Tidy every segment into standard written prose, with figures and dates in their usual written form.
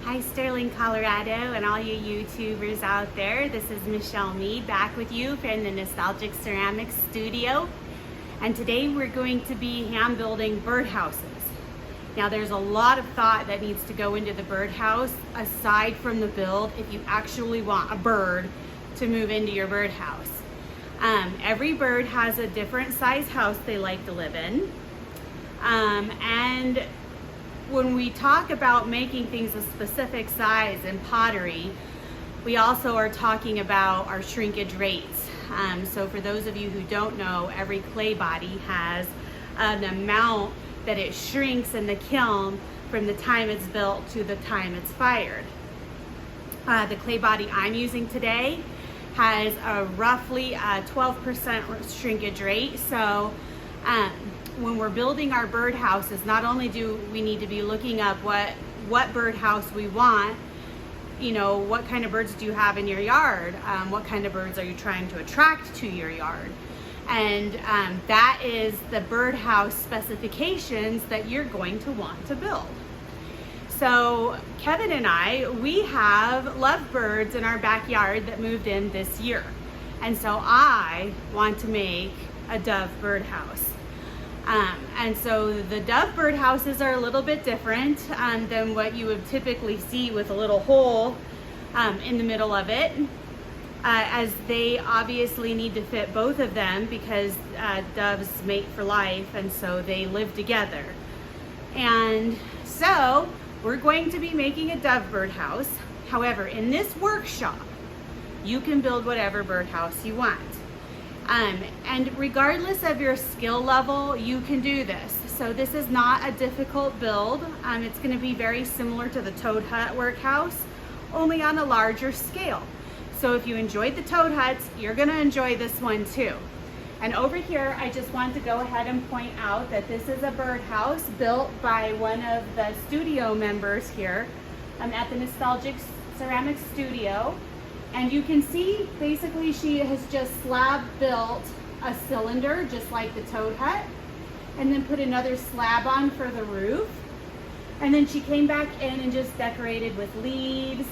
Hi Sterling, Colorado, and all you YouTubers out there. This is Michelle Mead back with you from the Nostalgic Ceramics Studio. And today we're going to be hand building birdhouses. Now there's a lot of thought that needs to go into the birdhouse aside from the build if you actually want a bird to move into your birdhouse. Every bird has a different size house they like to live in. And when we talk about making things a specific size in pottery, we also are talking about our shrinkage rates. So for those of you who don't know, every clay body has an amount that it shrinks in the kiln from the time it's built to the time it's fired. The clay body I'm using today has a roughly 12% shrinkage rate. So when we're building our birdhouses, not only do we need to be looking up what birdhouse we want, you know, what kind of birds do you have in your yard? What kind of birds are you trying to attract to your yard? And that is the birdhouse specifications that you're going to want to build. So Kevin and I, we have lovebirds in our backyard that moved in this year. And so I want to make a dove birdhouse. And so the dove birdhouses are a little bit different than what you would typically see with a little hole in the middle of it, as they obviously need to fit both of them because doves mate for life, and so they live together. And so we're going to be making a dove birdhouse. However, in this workshop, you can build whatever birdhouse you want. And regardless of your skill level, you can do this. So this is not a difficult build. It's going to be very similar to the Toad Hut workhouse, only on a larger scale. So if you enjoyed the Toad Huts, you're going to enjoy this one too. And over here, I just want to go ahead and point out that this is a birdhouse built by one of the studio members here at the Nostalgic Ceramics Studio. And you can see, basically, she has just slab built a cylinder, just like the Toad Hut, and then put another slab on for the roof. And then she came back in and just decorated with leaves,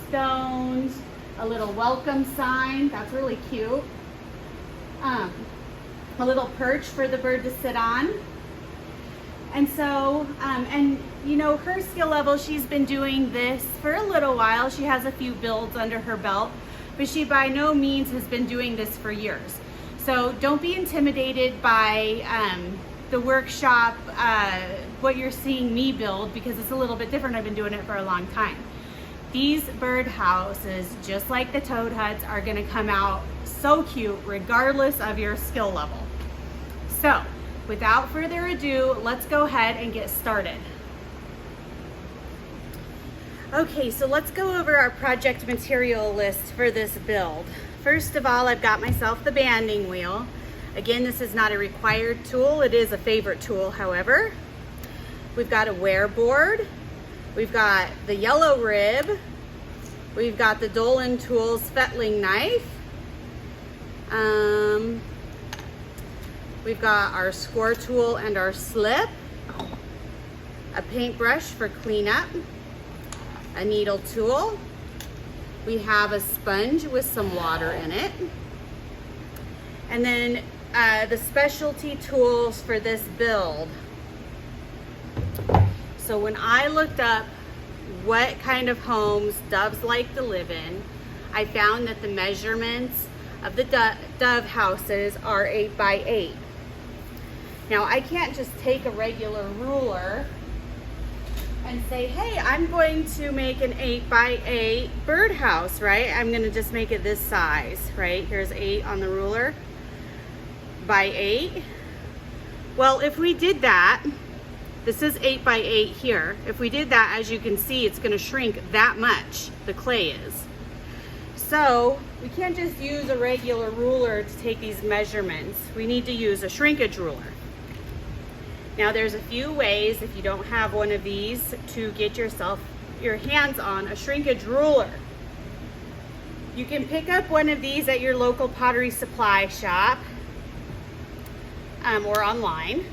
stones, a little welcome sign, that's really cute. A little perch for the bird to sit on. And so, and you know, her skill level, she's been doing this for a little while. She has a few builds under her belt, but she by no means has been doing this for years. So don't be intimidated by the workshop, what you're seeing me build, because it's a little bit different. I've been doing it for a long time. These birdhouses, just like the Toad Huts, are gonna come out so cute regardless of your skill level. So, without further ado, let's go ahead and get started. Okay, so let's go over our project material list for this build. First of all, I've got myself the banding wheel. Again, this is not a required tool. It is a favorite tool, however. We've got a wear board. We've got the yellow rib. We've got the Dolan Tools fettling knife. We've got our score tool and our slip, a paintbrush for cleanup, a needle tool. We have a sponge with some water in it. And then the specialty tools for this build. So when I looked up what kind of homes doves like to live in, I found that the measurements of the dove houses are 8 by 8. Now I can't just take a regular ruler and say, hey, I'm going to make an 8 by 8 birdhouse, right? I'm gonna just make it this size, right? Here's 8 on the ruler by 8. Well, if we did that, this is 8 by 8 here. If we did that, as you can see, it's gonna shrink that much, the clay is. So we can't just use a regular ruler to take these measurements. We need to use a shrinkage ruler. Now there's a few ways, if you don't have one of these, to get your hands on a shrinkage ruler. You can pick up one of these at your local pottery supply shop or online.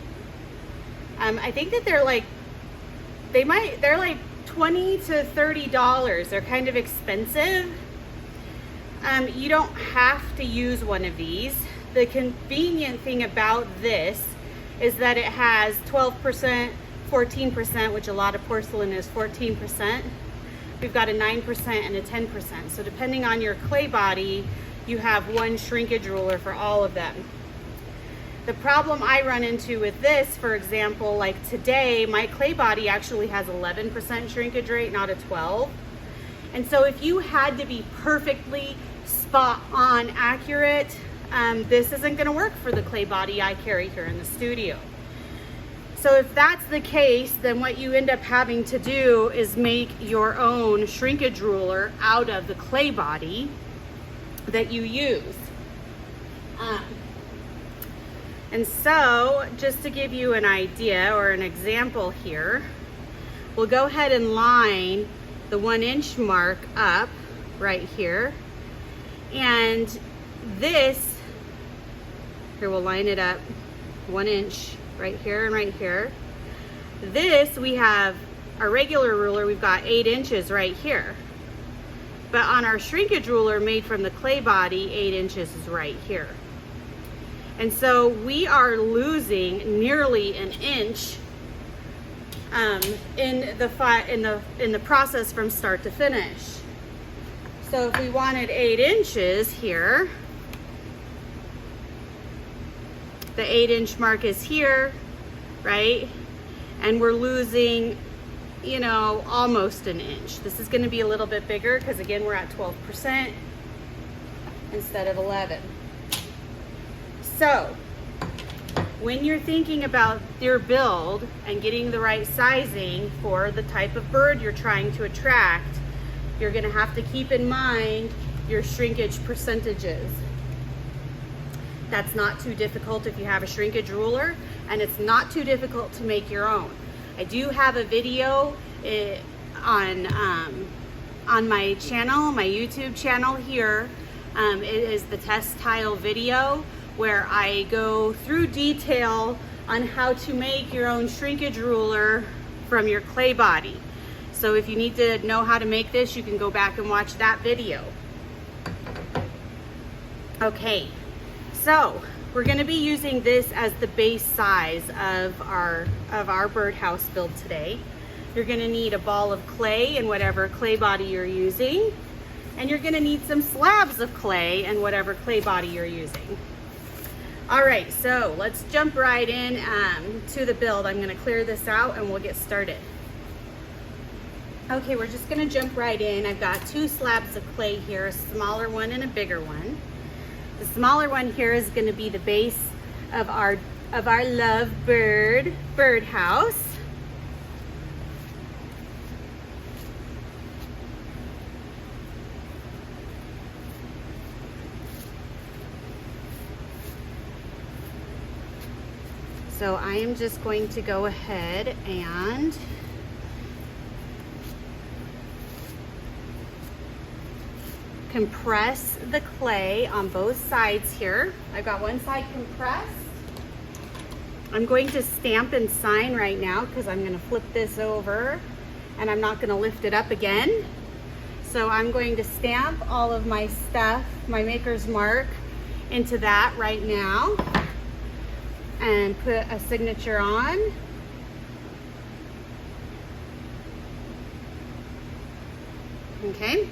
I think that they're like $20 to $30. They're kind of expensive. You don't have to use one of these. The convenient thing about this is that it has 12%, 14%, which a lot of porcelain is 14%. We've got a 9% and a 10%. So depending on your clay body, you have one shrinkage ruler for all of them. The problem I run into with this, for example, like today, my clay body actually has 11% shrinkage rate, not a 12. And so if you had to be perfectly spot on accurate, this isn't gonna work for the clay body I carry here in the studio. So if that's the case, then what you end up having to do is make your own shrinkage ruler out of the clay body that you use. And so just to give you an idea or an example here, we'll go ahead and line the 1 inch mark up right here. And this, here we'll line it up 1 inch right here and right here. This, we have our regular ruler, we've got 8 inches right here. But on our shrinkage ruler made from the clay body, 8 inches is right here. And so we are losing nearly an inch in the process from start to finish. So if we wanted 8 inches here, the 8 inch mark is here, right? And we're losing, you know, almost an inch. This is going to be a little bit bigger because again, we're at 12% instead of 11. So when you're thinking about your build and getting the right sizing for the type of bird you're trying to attract, you're going to have to keep in mind your shrinkage percentages. That's not too difficult if you have a shrinkage ruler, and it's not too difficult to make your own. I do have a video on my channel, my YouTube channel here. It is the test tile video where I go through detail on how to make your own shrinkage ruler from your clay body. So if you need to know how to make this, you can go back and watch that video. Okay, so we're going to be using this as the base size of our birdhouse build today. You're going to need a ball of clay in whatever clay body you're using, and you're going to need some slabs of clay in whatever clay body you're using. All right, so let's jump right in to the build. I'm going to clear this out and we'll get started. Okay, we're just going to jump right in. I've got 2 slabs of clay here, a smaller one and a bigger one. The smaller one here is going to be the base of our love birdhouse. So I am just going to go ahead and compress the clay on both sides here. I've got one side compressed. I'm going to stamp and sign right now because I'm going to flip this over and I'm not going to lift it up again. So I'm going to stamp all of my stuff, my maker's mark, into that right now and put a signature on. Okay.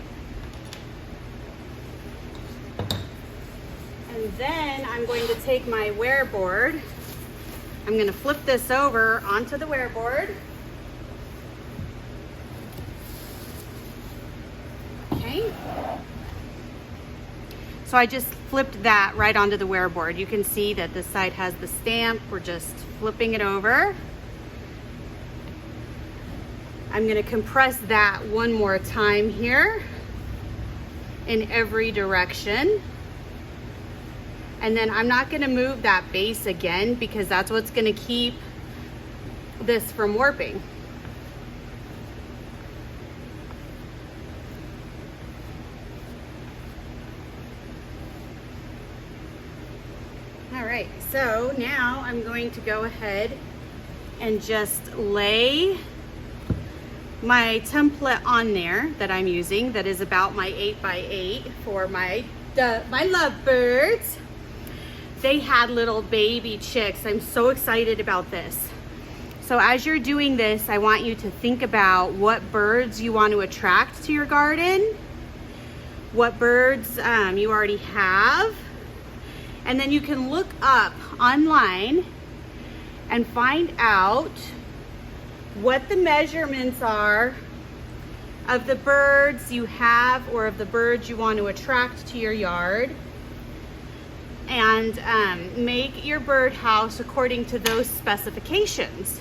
And then I'm going to take my wear board. I'm going to flip this over onto the wear board. Okay. So I just flipped that right onto the wear board. You can see that this side has the stamp. We're just flipping it over. I'm going to compress that one more time here in every direction. And then I'm not going to move that base again because that's what's going to keep this from warping. All right, so now I'm going to go ahead and just lay my template on there that I'm using that is about my 8x8 for my lovebirds. They had little baby chicks. I'm so excited about this. So as you're doing this, I want you to think about what birds you want to attract to your garden, what birds you already have, and then you can look up online and find out what the measurements are of the birds you have or of the birds you want to attract to your yard, and make your birdhouse according to those specifications.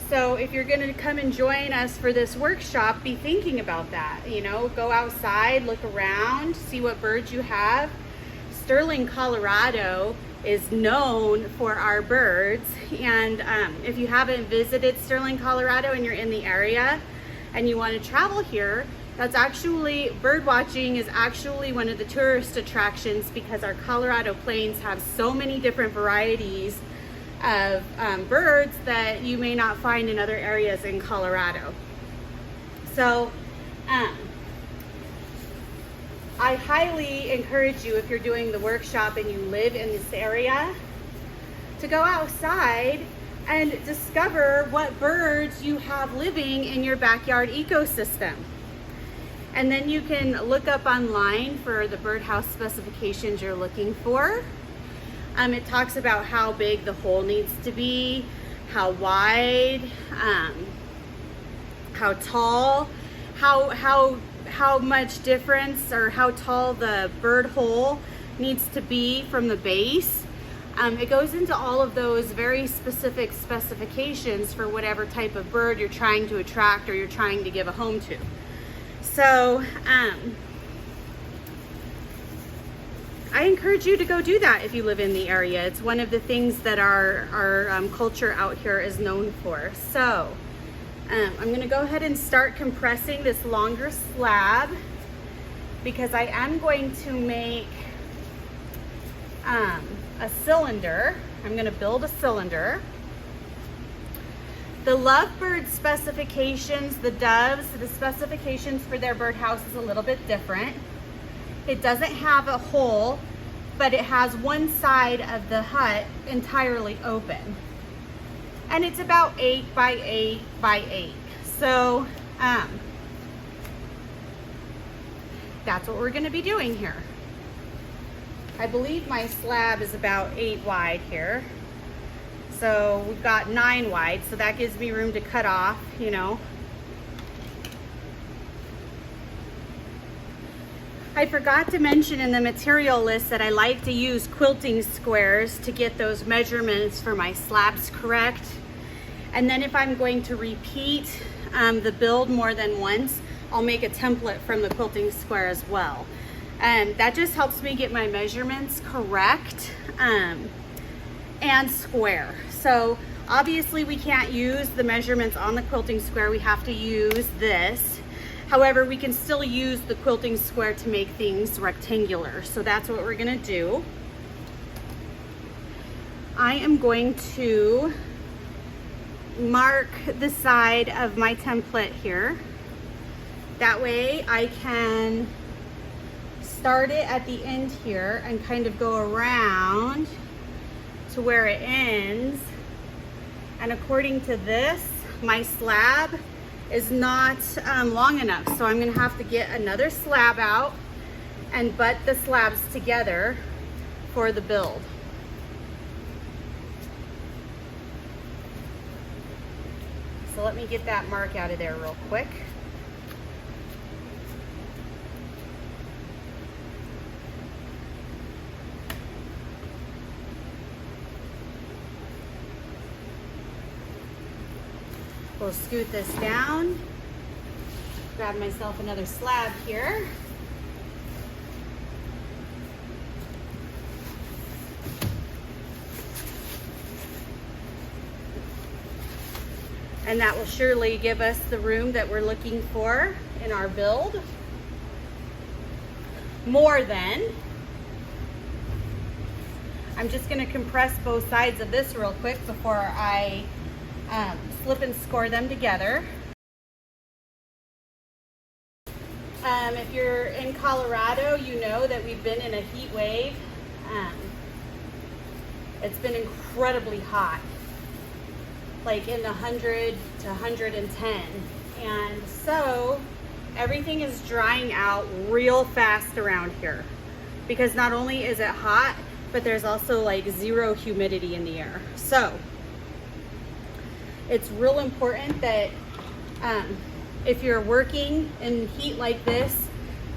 So if you're going to come and join us for this workshop, be thinking about that. You know, go outside, look around, see what birds you have. Sterling, Colorado is known for our birds, and if you haven't visited Sterling, Colorado and you're in the area and you want to travel here, that's actually, bird watching is actually one of the tourist attractions, because our Colorado plains have so many different varieties of birds that you may not find in other areas in Colorado. So I highly encourage you, if you're doing the workshop and you live in this area, to go outside and discover what birds you have living in your backyard ecosystem. And then you can look up online for the birdhouse specifications you're looking for. It talks about how big the hole needs to be, how wide, how tall, how much difference, or how tall the bird hole needs to be from the base. It goes into all of those very specific specifications for whatever type of bird you're trying to attract or you're trying to give a home to. So I encourage you to go do that if you live in the area. It's one of the things that our culture out here is known for. So I'm going to go ahead and start compressing this longer slab, because I am going to make a cylinder. I'm going to build a cylinder. The lovebird specifications, the doves, the specifications for their birdhouse is a little bit different. It doesn't have a hole, but it has one side of the hut entirely open. And it's about 8x8x8. So that's what we're going to be doing here. I believe my slab is about 8 wide here. So we've got 9 wide, so that gives me room to cut off, you know. I forgot to mention in the material list that I like to use quilting squares to get those measurements for my slabs correct. And then if I'm going to repeat the build more than once, I'll make a template from the quilting square as well. And that just helps me get my measurements correct and square. So obviously we can't use the measurements on the quilting square, we have to use this. However, we can still use the quilting square to make things rectangular. So that's what we're gonna do. I am going to mark the side of my template here. That way I can start it at the end here and kind of go around to where it ends. And according to this, my slab is not long enough. So I'm gonna have to get another slab out and butt the slabs together for the build. So let me get that mark out of there real quick. We'll scoot this down, grab myself another slab here. And that will surely give us the room that we're looking for in our build. More than. I'm just gonna compress both sides of this real quick before I slip and score them together. If you're in Colorado, you know that we've been in a heat wave. It's been incredibly hot, like in the 100 to 110. And so everything is drying out real fast around here because not only is it hot, but there's also like zero humidity in the air. So it's real important that if you're working in heat like this,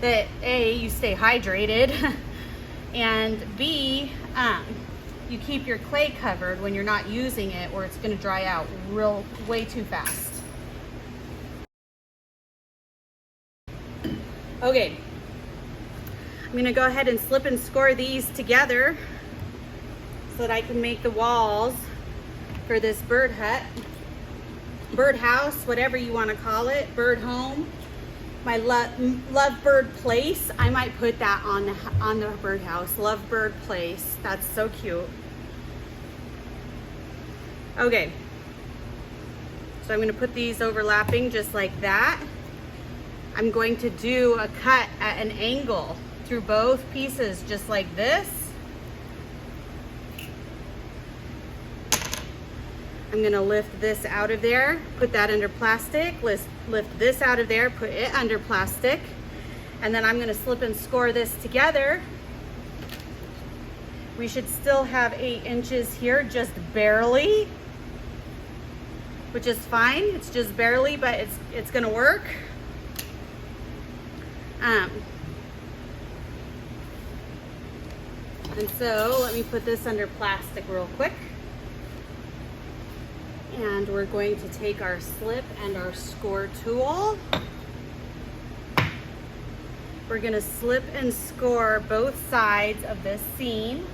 that A, you stay hydrated, and B, you keep your clay covered when you're not using it, or it's gonna dry out way too fast. Okay, I'm gonna go ahead and slip and score these together so that I can make the walls for this birdhouse, whatever you want to call it, bird home. My lovebird place, I might put that on the birdhouse. Lovebird place, that's so cute. Okay, so I'm going to put these overlapping just like that. I'm going to do a cut at an angle through both pieces just like this. I'm gonna lift this out of there, put that under plastic, lift this out of there, put it under plastic, and then I'm gonna slip and score this together. We should still have 8 inches here, just barely, which is fine. It's just barely, but it's gonna work. And so let me put this under plastic real quick. And we're going to take our slip and our score tool. We're going to slip and score both sides of this seam.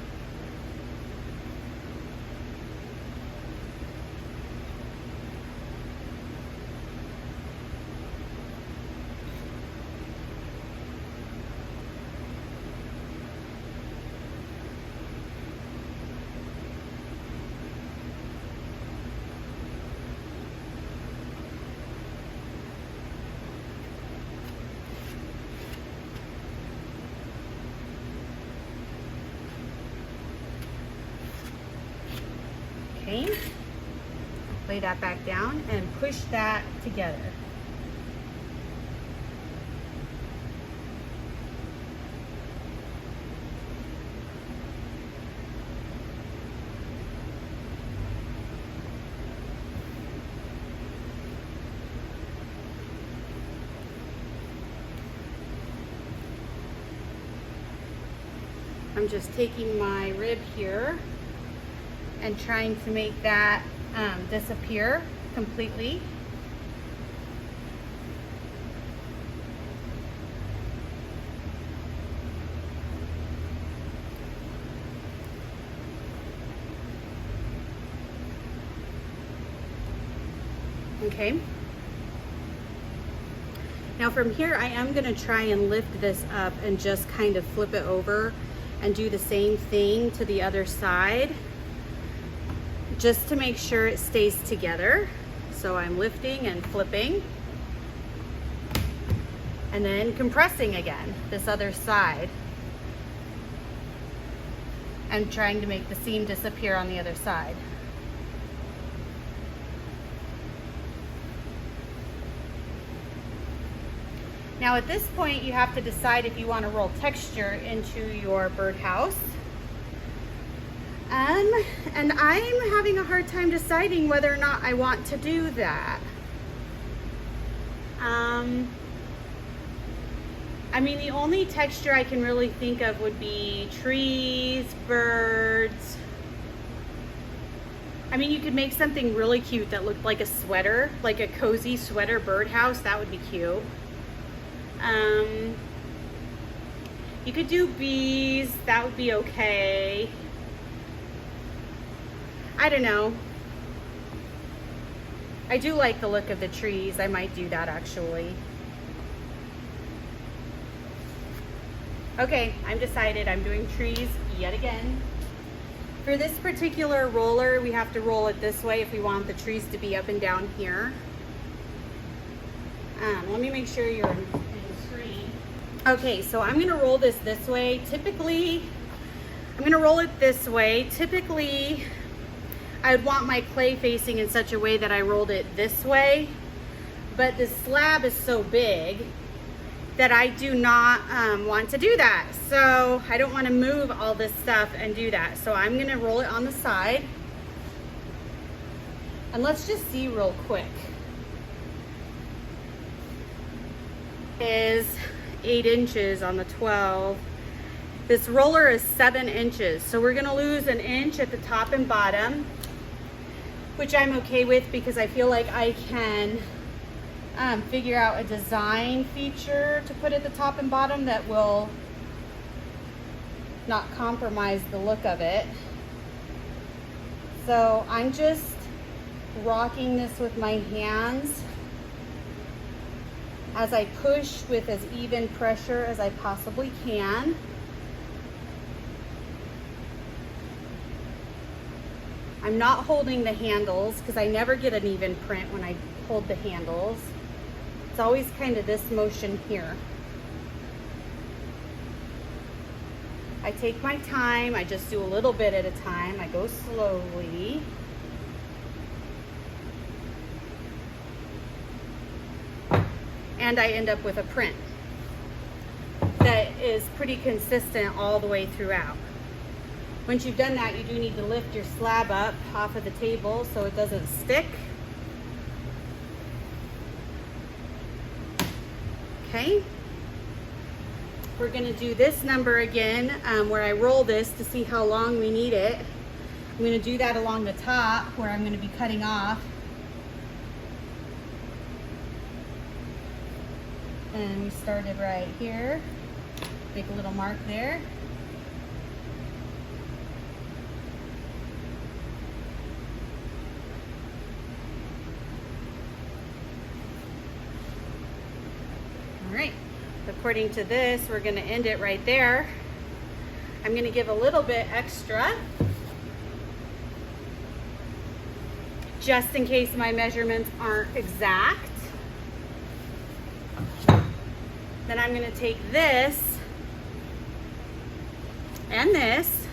Okay, lay that back down and push that together. I'm just taking my rib here and trying to make that disappear completely. Okay. Now from here, I am gonna try and lift this up and just kind of flip it over and do the same thing to the other side, just to make sure it stays together. So I'm lifting and flipping and then compressing again this other side and trying to make the seam disappear on the other side. Now at this point, you have to decide if you want to roll texture into your birdhouse. And I'm having a hard time deciding whether or not I want to do that. I mean, the only texture I can really think of would be trees, birds. I mean, you could make something really cute that looked like a sweater, like a cozy sweater birdhouse. That would be cute. You could do bees. That would be okay. I don't know. I do like the look of the trees. I might do that actually. Okay, I'm decided. I'm doing trees yet again. For this particular roller, we have to roll it this way if we want the trees to be up and down here. Let me make sure you're in the screen. Okay, so I'm gonna roll this way. Typically, I'm gonna roll it this way. Typically, I would want my clay facing in such a way that I rolled it this way, but the slab is so big that I do not want to do that. So I don't want to move all this stuff and do that. So I'm gonna roll it on the side. And let's just see real quick. Is 8 inches on the 12. This roller is 7 inches. So we're gonna lose an inch at the top and bottom, which I'm okay with because I feel like I can figure out a design feature to put at the top and bottom that will not compromise the look of it. So I'm just rocking this with my hands as I push with as even pressure as I possibly can. I'm not holding the handles because I never get an even print when I hold the handles. It's always kind of this motion here. I take my time, I just do a little bit at a time. I go slowly. And I end up with a print that is pretty consistent all the way throughout. Once you've done that, you do need to lift your slab up off of the table so it doesn't stick. Okay. We're gonna do this number again where I roll this to see how long we need it. I'm gonna do that along the top where I'm gonna be cutting off. And we started right here. Make a little mark there. All right, according to this, we're gonna end it right there. I'm gonna give a little bit extra, just in case my measurements aren't exact. Then I'm gonna take this and this.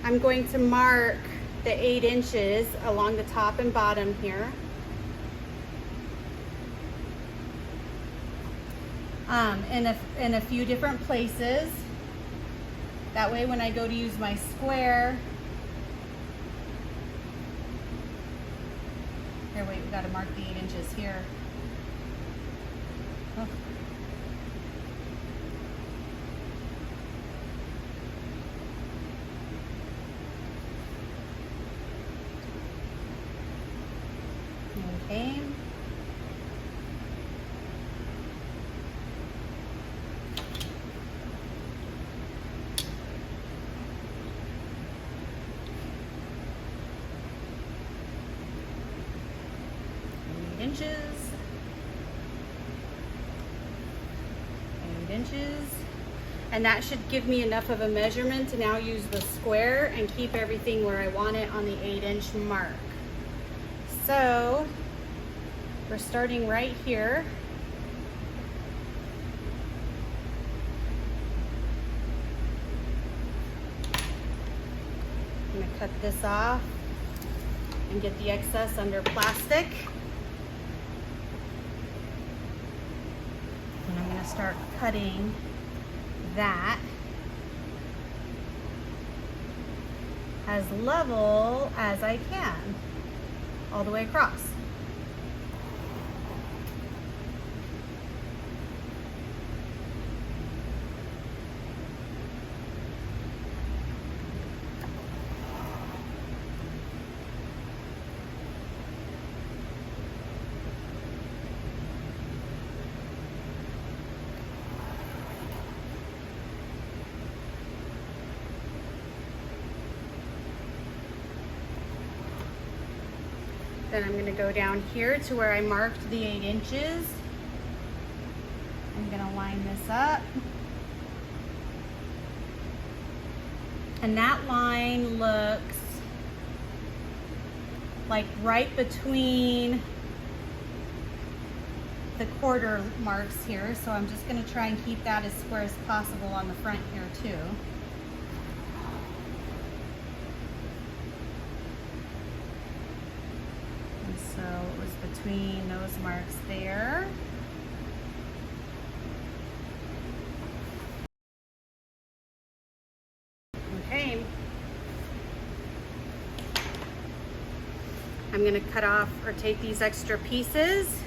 I'm going to mark the 8 inches along the top and bottom here. In a few different places. That way when I go to use my square, here, wait, we gotta mark the 8 inches here. Oh. Okay. Inches, 8 inches, and that should give me enough of a measurement to now use the square and keep everything where I want it on the 8-inch mark. So we're starting right here. I'm going to cut this off and get the excess under plastic. And I'm going to start cutting that as level as I can, all the way across. Then I'm going to go down here to where I marked the 8 inches. I'm going to line this up. And that line looks like right between the quarter marks here. So I'm just gonna try and keep that as square as possible on the front here too. And so it was between those marks there. Okay. I'm going to cut off or take these extra pieces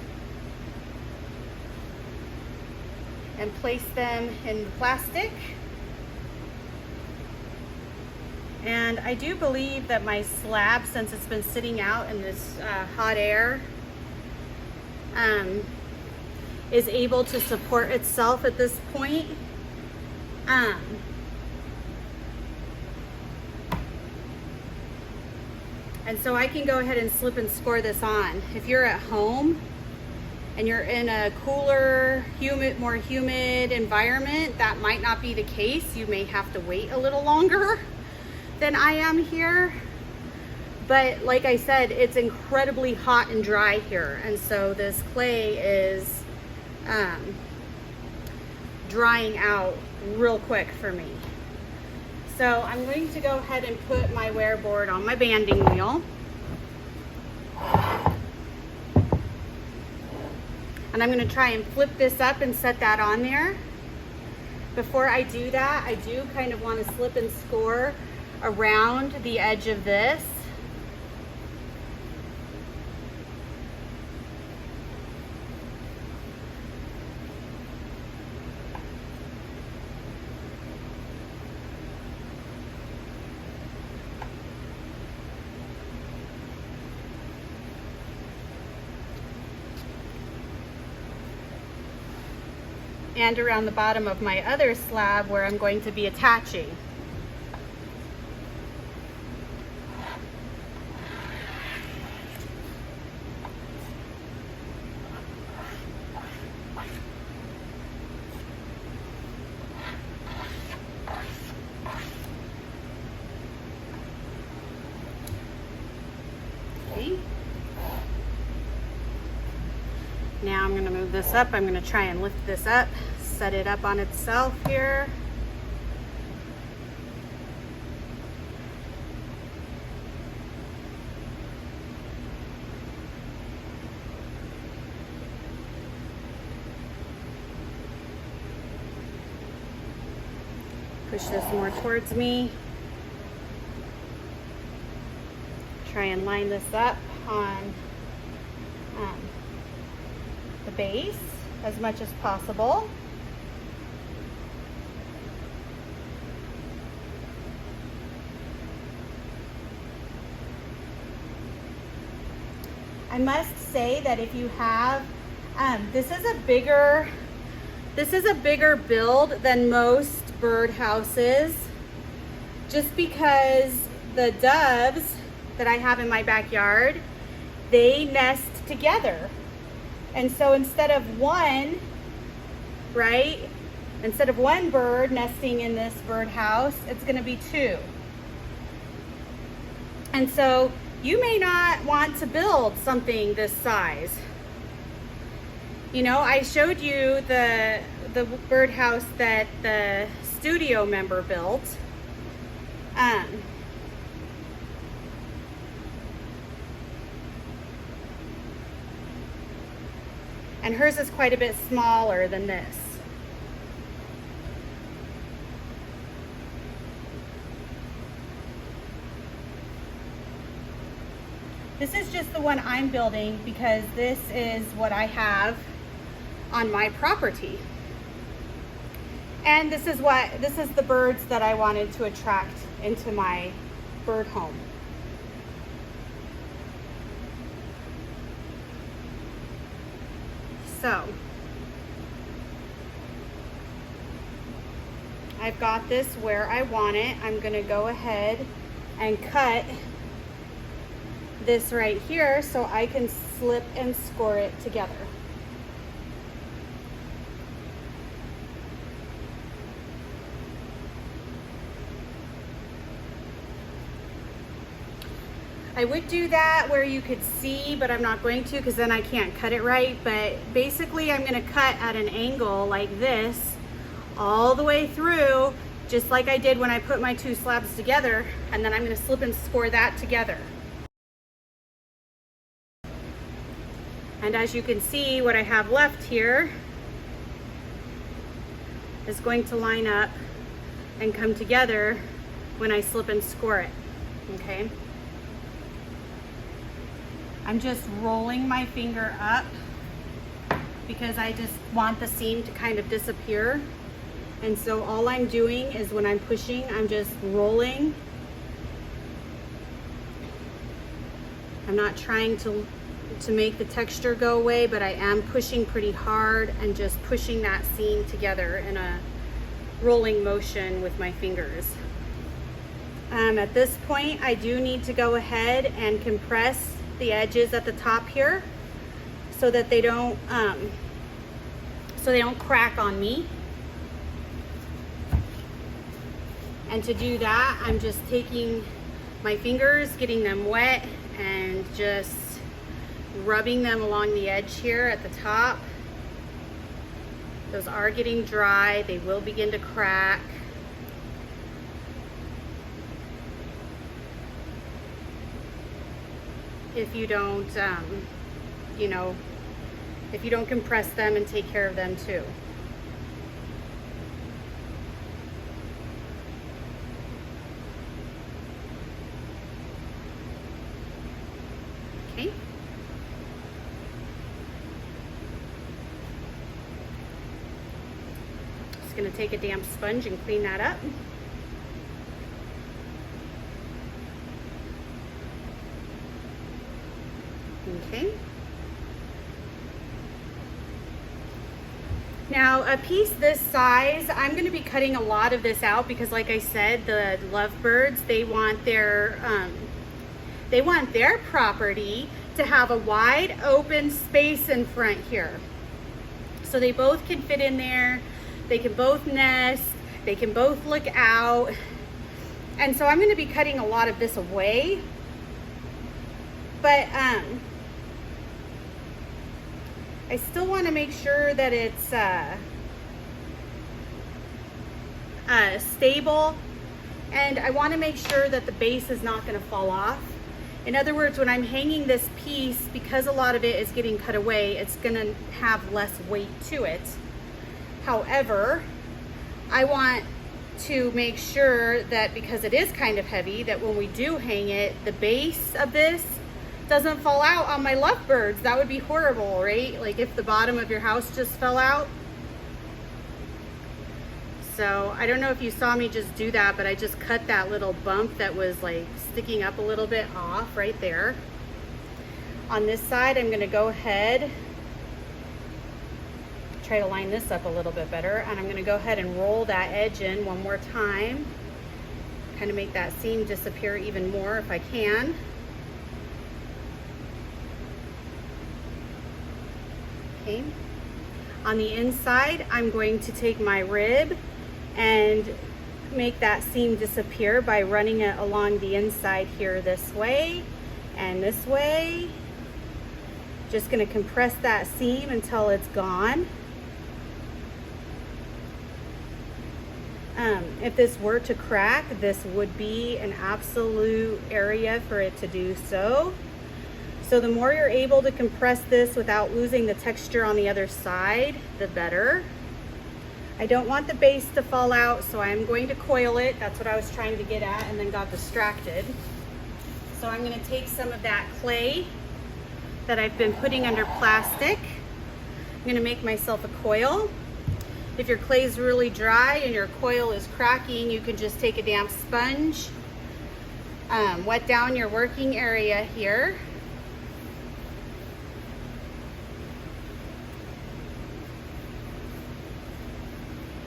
and place them in the plastic. And I do believe that my slab, since it's been sitting out in this hot air, is able to support itself at this point. And so I can go ahead and slip and score this on. If you're at home and you're in a cooler, more humid environment, that might not be the case. You may have to wait a little longer than I am here. But like I said, it's incredibly hot and dry here. And so this clay is drying out real quick for me. So I'm going to go ahead and put my wear board on my banding wheel. And I'm going to try and flip this up and set that on there. Before I do that, I do kind of want to slip and score around the edge of this. And around the bottom of my other slab where I'm going to be attaching. Okay. Now I'm going to move this up. I'm going to try and lift this up, set it up on itself here. Push this more towards me. Try and line this up on the base as much as possible. I must say that if you have, this is a bigger build than most birdhouses, just because the doves that I have in my backyard, they nest together. And so instead of one, right, instead of one bird nesting in this birdhouse, it's going to be two. And so you may not want to build something this size. You know, I showed you the birdhouse that the studio member built. And hers is quite a bit smaller than this. This is just the one I'm building because this is what I have on my property. And this is the birds that I wanted to attract into my bird home. So I've got this where I want it. I'm going to go ahead and cut this right here so I can slip and score it together. I would do that where you could see, but I'm not going to because then I can't cut it right. But basically I'm gonna cut at an angle like this all the way through, just like I did when I put my two slabs together, and then I'm gonna slip and score that together. And as you can see, what I have left here is going to line up and come together when I slip and score it, okay? I'm just rolling my finger up because I just want the seam to kind of disappear. And so all I'm doing is when I'm pushing, I'm just rolling. I'm not trying to make the texture go away, but I am pushing pretty hard and just pushing that seam together in a rolling motion with my fingers. At this point, I do need to go ahead and compress the edges at the top here so that they don't crack on me. And to do that, I'm just taking my fingers, getting them wet, and just rubbing them along the edge here at the top. Those are getting dry. They will begin to crack. If you don't, if you don't compress them and take care of them too. Okay. Just gonna take a damp sponge and clean that up. Okay. Now a piece this size, I'm going to be cutting a lot of this out because like I said, the lovebirds, they want their property to have a wide open space in front here. So they both can fit in there, they can both nest, they can both look out. And so I'm going to be cutting a lot of this away. But I still want to make sure that it's stable, and I want to make sure that the base is not going to fall off. In other words, when I'm hanging this piece, because a lot of it is getting cut away, it's going to have less weight to it. However, I want to make sure that because it is kind of heavy, that when we do hang it, the base of this doesn't fall out on my lovebirds. That would be horrible, right? Like if the bottom of your house just fell out. So I don't know if you saw me just do that, but I just cut that little bump that was like sticking up a little bit off right there. On this side, I'm gonna go ahead, try to line this up a little bit better, and I'm gonna go ahead and roll that edge in one more time, kind of make that seam disappear even more if I can. Okay. On the inside, I'm going to take my rib and make that seam disappear by running it along the inside here this way and this way. Just going to compress that seam until it's gone. If this were to crack, this would be an absolute area for it to do so. So the more you're able to compress this without losing the texture on the other side, the better. I don't want the base to fall out, so I'm going to coil it. That's what I was trying to get at and then got distracted. So I'm going to take some of that clay that I've been putting under plastic. I'm going to make myself a coil. If your clay is really dry and your coil is cracking, you can just take a damp sponge, wet down your working area here.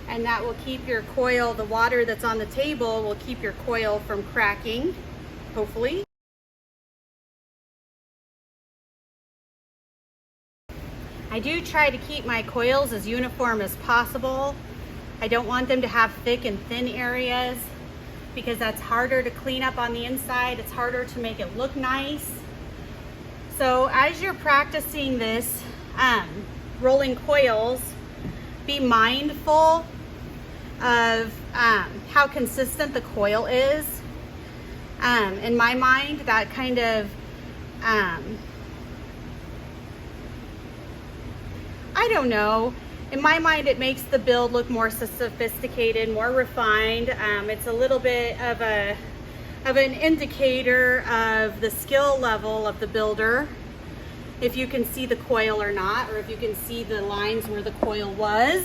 And that will keep your coil, the water that's on the table will keep your coil from cracking, hopefully. I do try to keep my coils as uniform as possible. I don't want them to have thick and thin areas. because that's harder to clean up on the inside. It's harder to make it look nice. So as you're practicing this rolling coils, be mindful of how consistent the coil is. In my mind, that kind of I don't know. In my mind, it makes the build look more sophisticated, more refined. It's a little bit of an indicator of the skill level of the builder, if you can see the coil or not, or if you can see the lines where the coil was.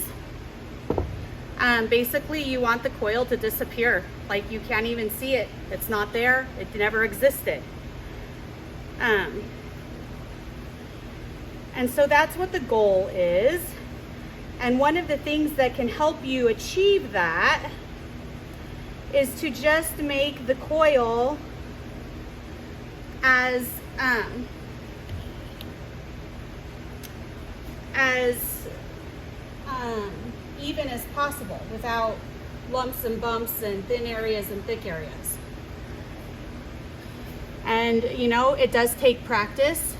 Basically, you want the coil to disappear. Like, you can't even see it. It's not there. It never existed. And so that's what the goal is. And one of the things that can help you achieve that is to just make the coil as even as possible, without lumps and bumps and thin areas and thick areas. And you know, it does take practice.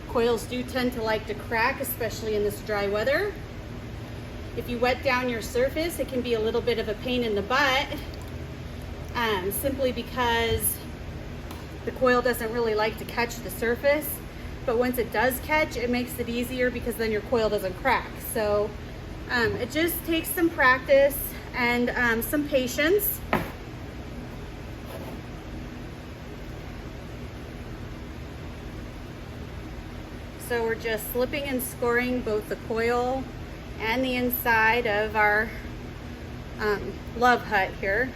Coils do tend to like to crack, especially in this dry weather. If you wet down your surface, it can be a little bit of a pain in the butt, simply because the coil doesn't really like to catch the surface. But once it does catch, it makes it easier because then your coil doesn't crack. So it just takes some practice and some patience. So we're just slipping and scoring both the coil and the inside of our love hut here.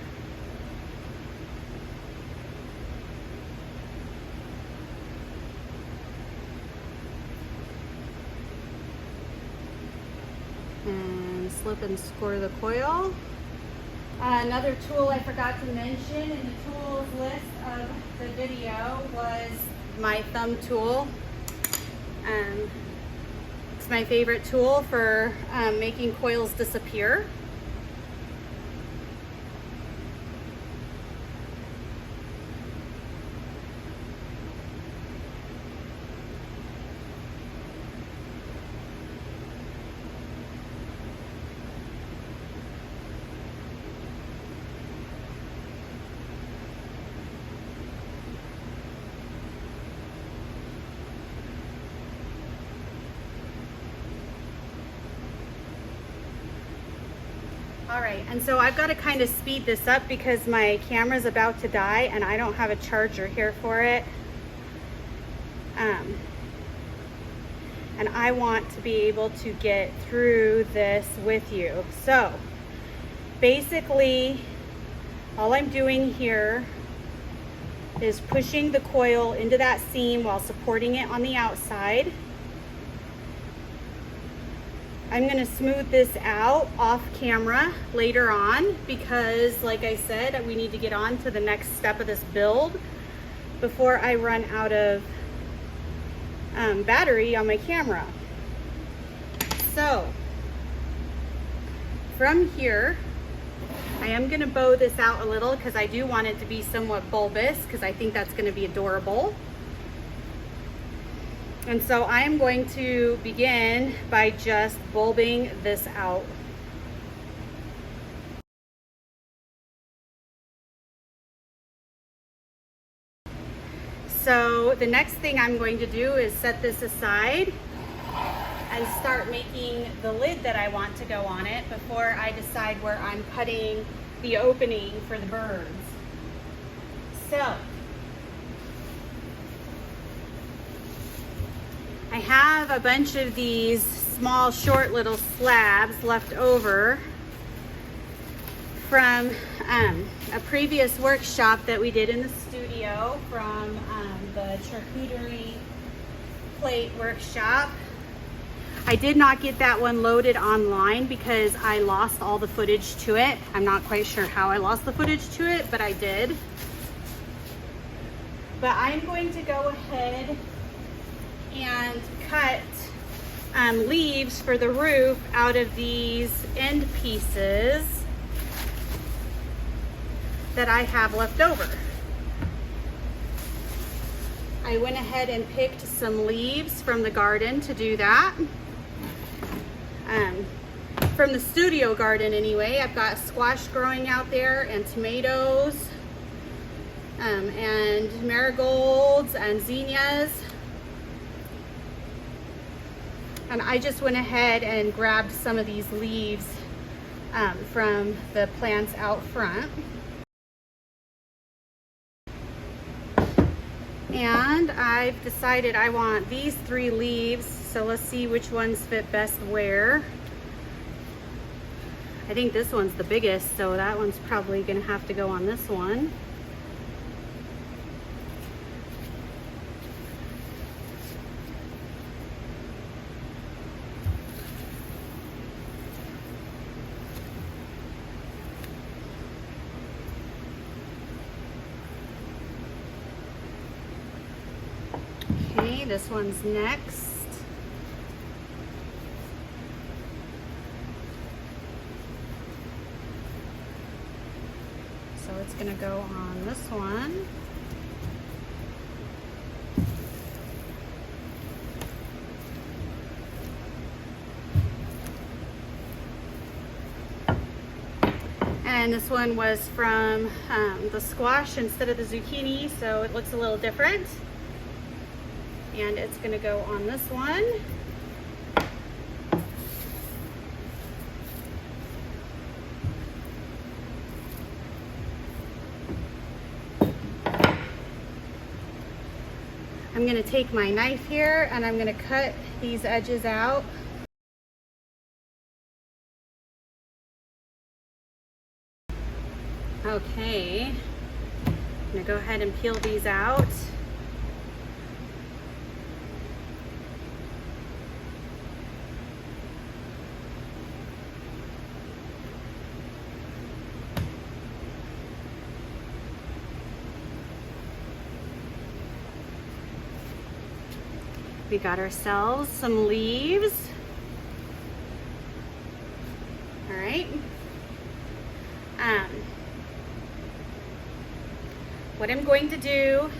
And slip and score the coil. Another tool I forgot to mention in the tools list of the video was my thumb tool. It's my favorite tool for making coils disappear. All right, and so I've got to kind of speed this up because my camera's about to die and I don't have a charger here for it. And I want to be able to get through this with you. So basically, all I'm doing here is pushing the coil into that seam while supporting it on the outside. I'm going to smooth this out off camera later on because, like I said, we need to get on to the next step of this build before I run out of battery on my camera. So from here, I am going to bow this out a little because I do want it to be somewhat bulbous because I think that's going to be adorable. And so I'm going to begin by just bulbing this out. So the next thing I'm going to do is set this aside and start making the lid that I want to go on it before I decide where I'm cutting the opening for the birds. So I have a bunch of these small, short little slabs left over from a previous workshop that we did in the studio from the charcuterie plate workshop. I did not get that one loaded online because I lost all the footage to it. I'm not quite sure how I lost the footage to it, but I did. But I'm going to go ahead and cut leaves for the roof out of these end pieces that I have left over. I went ahead and picked some leaves from the garden to do that. From the studio garden anyway. I've got squash growing out there and tomatoes and marigolds and zinnias. And I just went ahead and grabbed some of these leaves from the plants out front. And I've decided I want these 3 leaves, so let's see which ones fit best where. I think this one's the biggest, so that one's probably gonna have to go on this one. Okay, this one's next. So it's gonna go on this one. And this one was from the squash instead of the zucchini, so it looks a little different. And it's gonna go on this one. I'm gonna take my knife here and I'm gonna cut these edges out. Okay, I'm gonna go ahead and peel these out. We got ourselves some leaves. All right. What I'm going to do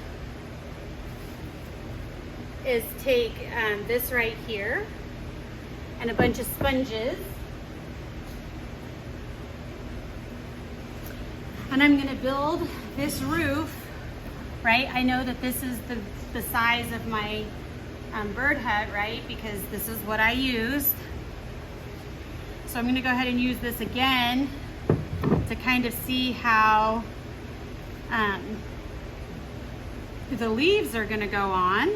is take this right here and a bunch of sponges. And I'm gonna build this roof, right? I know that this is the size of my bird hut, right? Because this is what I used. So I'm gonna go ahead and use this again to kind of see how the leaves are gonna go on.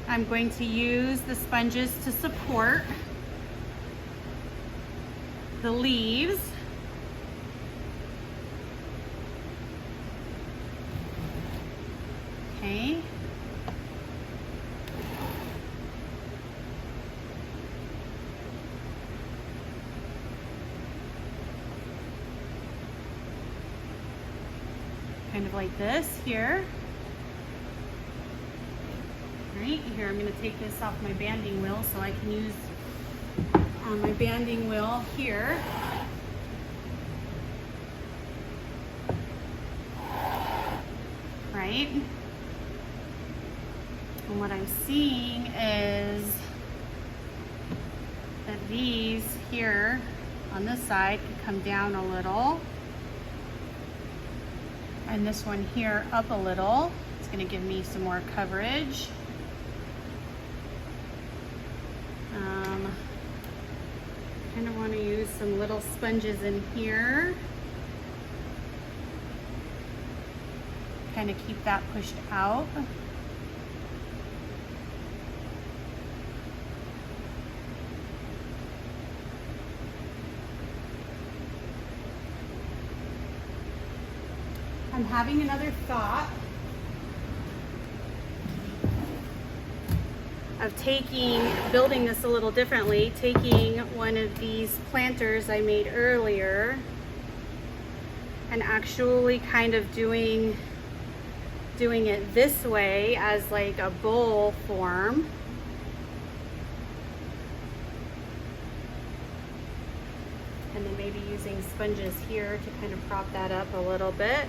I'm going to use the sponges to support the leaves. Okay. Kind of like this here. Right here, I'm going to take this off my banding wheel so I can use my banding wheel here. Right? And what I'm seeing is that these here on this side could come down a little. And this one here up a little. It's going to give me some more coverage. Kind of want to use some little sponges in here. Kind of keep that pushed out. I'm having another thought of building this a little differently, taking one of these planters I made earlier and actually kind of doing it this way as like a bowl form. And then maybe using sponges here to kind of prop that up a little bit.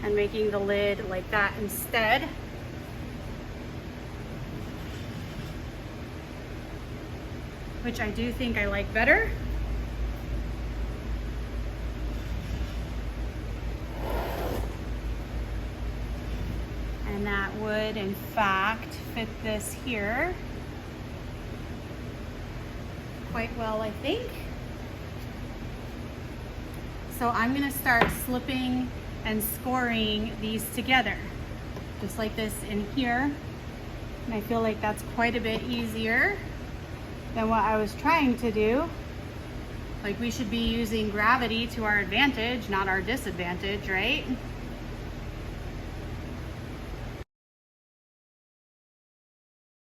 And making the lid like that instead. Which I do think I like better. And that would, in fact, fit this here quite well, I think. So I'm gonna start slipping and scoring these together, just like this in here. And I feel like that's quite a bit easier than what I was trying to do. Like, we should be using gravity to our advantage, not our disadvantage, right?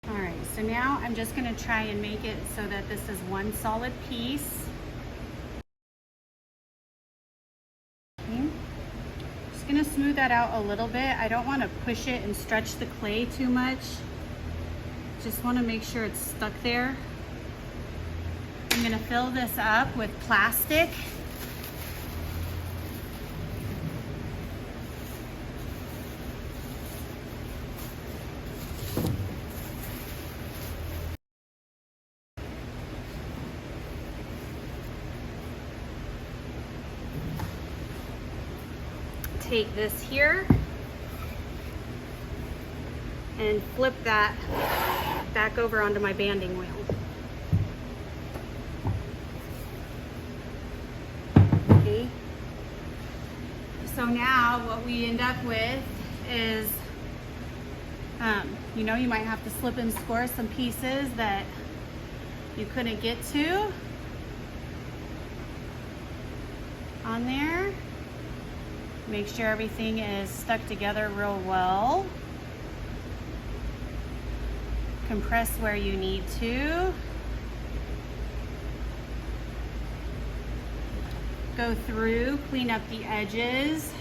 All right, so now I'm just gonna try and make it so that this is one solid piece. Just gonna smooth that out a little bit. I don't wanna push it and stretch the clay too much. Just wanna make sure it's stuck there. I'm gonna fill this up with plastic. Take this here and flip that back over onto my banding wheel. Okay. So now what we end up with is, you know, you might have to slip and score some pieces that you couldn't get to on there. Make sure everything is stuck together real well. Compress where you need to. Go through, clean up the edges.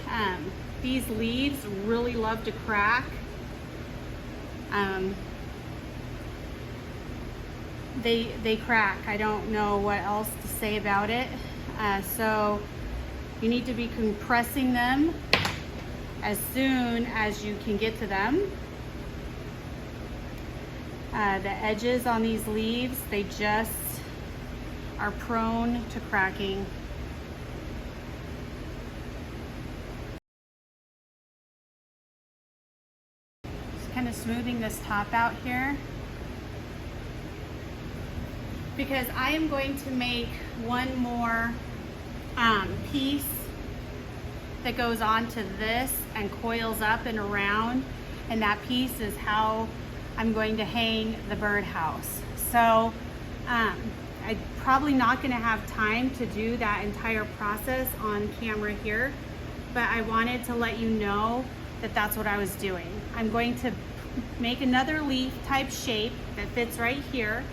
These leaves really love to crack. They crack. I don't know what else to say about it. So you need to be compressing them as soon as you can get to them. The edges on these leaves, they just are prone to cracking. Just kind of smoothing this top out here, because I am going to make one more piece that goes onto this and coils up and around, and that piece is how I'm going to hang the birdhouse. So I'm probably not going to have time to do that entire process on camera here, but I wanted to let you know that that's what I was doing. I'm going to make another leaf type shape that fits right here,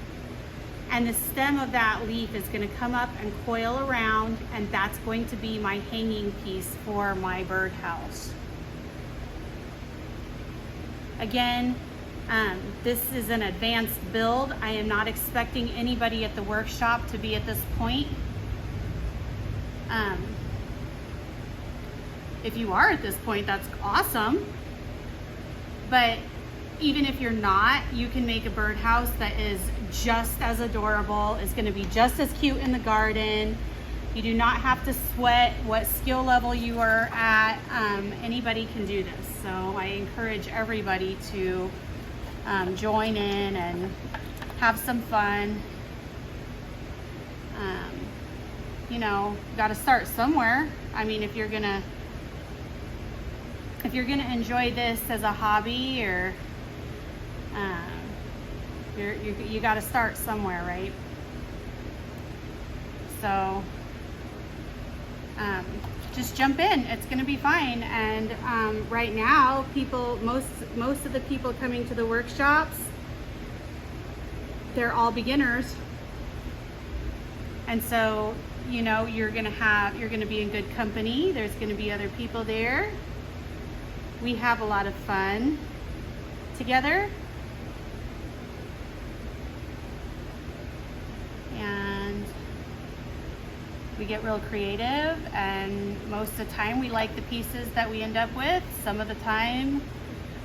and the stem of that leaf is going to come up and coil around, and that's going to be my hanging piece for my birdhouse. Again, this is an advanced build. I am not expecting anybody at the workshop to be at this point. If you are at this point, that's awesome. But even if you're not, you can make a birdhouse that is just as adorable, is going to be just as cute in the garden. You do not have to sweat what skill level you are at. Anybody can do this. So I encourage everybody to join in and have some fun. You know, you got to start somewhere. I mean, if you're gonna enjoy this as a hobby, or you got to start somewhere, right? So just jump in. It's going to be fine. And right now, most of the people coming to the workshops, they're all beginners, and so you know you're going to be in good company. There's going to be other people there. We have a lot of fun together. and we get real creative, and most of the time we like the pieces that we end up with. Some of the time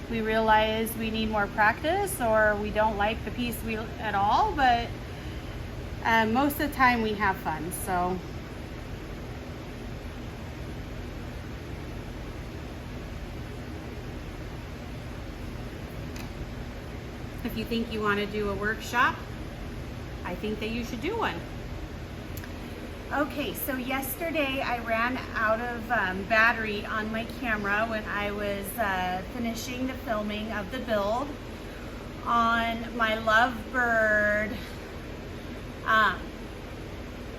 we realize we need more practice, or we don't like the piece at all, but most of the time we have fun. So if you think you want to do a workshop, I think that you should do one. Okay, so yesterday I ran out of battery on my camera when I was finishing the filming of the build on my lovebird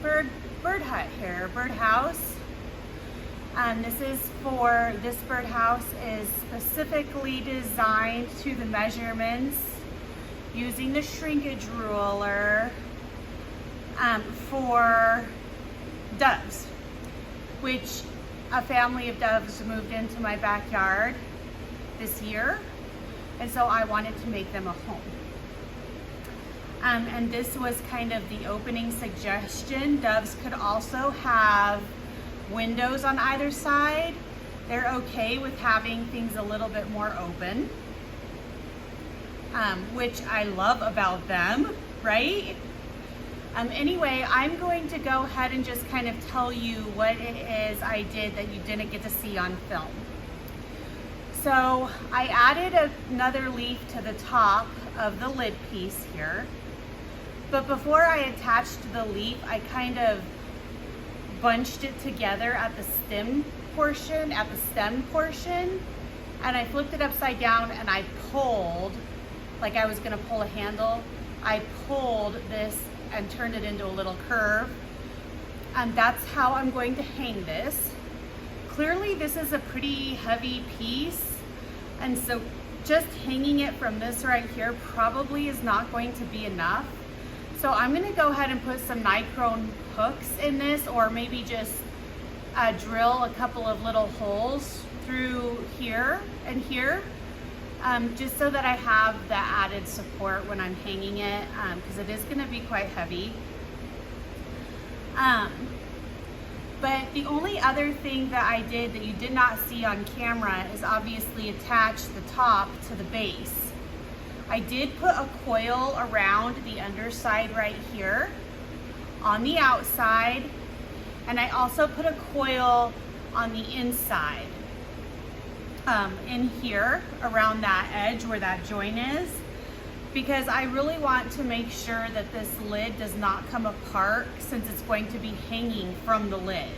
bird hut here, birdhouse. This birdhouse is specifically designed to the measurements using the shrinkage ruler for doves, which a family of doves moved into my backyard this year, and so I wanted to make them a home. And this was kind of the opening suggestion. Doves could also have windows on either side. They're okay with having things a little bit more open, which I love about them, right? Anyway, I'm going to go ahead and just kind of tell you what it is I did that you didn't get to see on film. So I added another leaf to the top of the lid piece here, but before I attached the leaf, I kind of bunched it together at the stem portion, and I flipped it upside down, and I pulled, like I was gonna pull a handle, I pulled this and turned it into a little curve. And that's how I'm going to hang this. Clearly this is a pretty heavy piece, and so just hanging it from this right here probably is not going to be enough. So I'm gonna go ahead and put some nichrome hooks in this, or maybe just drill a couple of little holes through here and here, just so that I have the added support when I'm hanging it, because it is gonna be quite heavy. But the only other thing that I did that you did not see on camera is obviously attach the top to the base. I did put a coil around the underside right here on the outside, and I also put a coil on the inside in here around that edge where that joint is, because I really want to make sure that this lid does not come apart since it's going to be hanging from the lid.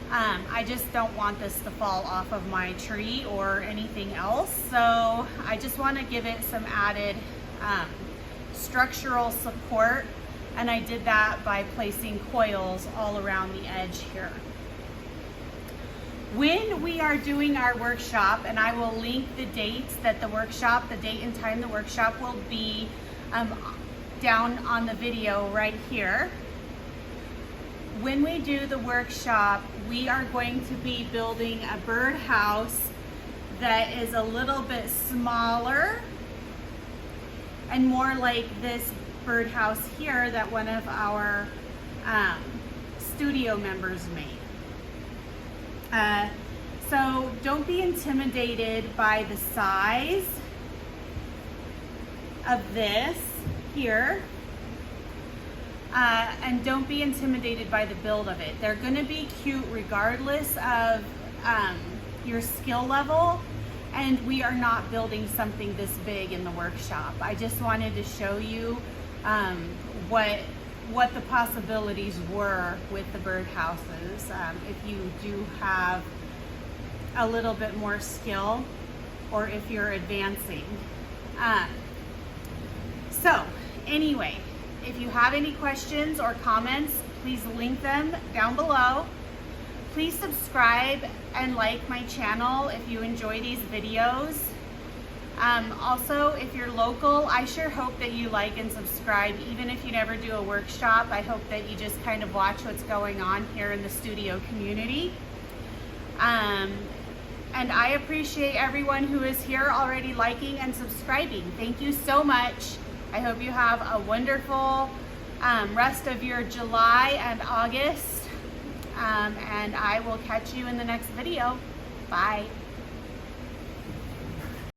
I just don't want this to fall off of my tree or anything else, so I just want to give it some added structural support, and I did that by placing coils all around the edge here. When we are doing our workshop, and I will link the dates that the workshop, the date and time the workshop will be down on the video right here. When we do the workshop, we are going to be building a birdhouse that is a little bit smaller and more like this birdhouse here that one of our studio members made. So don't be intimidated by the size of this here, and don't be intimidated by the build of it. They're gonna be cute regardless of your skill level, and we are not building something this big in the workshop. I just wanted to show you what the possibilities were with the birdhouses if you do have a little bit more skill, or if you're advancing. So anyway, if you have any questions or comments, please link them down below. Please subscribe and like my channel if you enjoy these videos. Also, if you're local, I sure hope that you like and subscribe. Even if you never do a workshop, I hope that you just kind of watch what's going on here in the studio community. And I appreciate everyone who is here already liking and subscribing. Thank you so much. I hope you have a wonderful rest of your July and August, and I will catch you in the next video. Bye.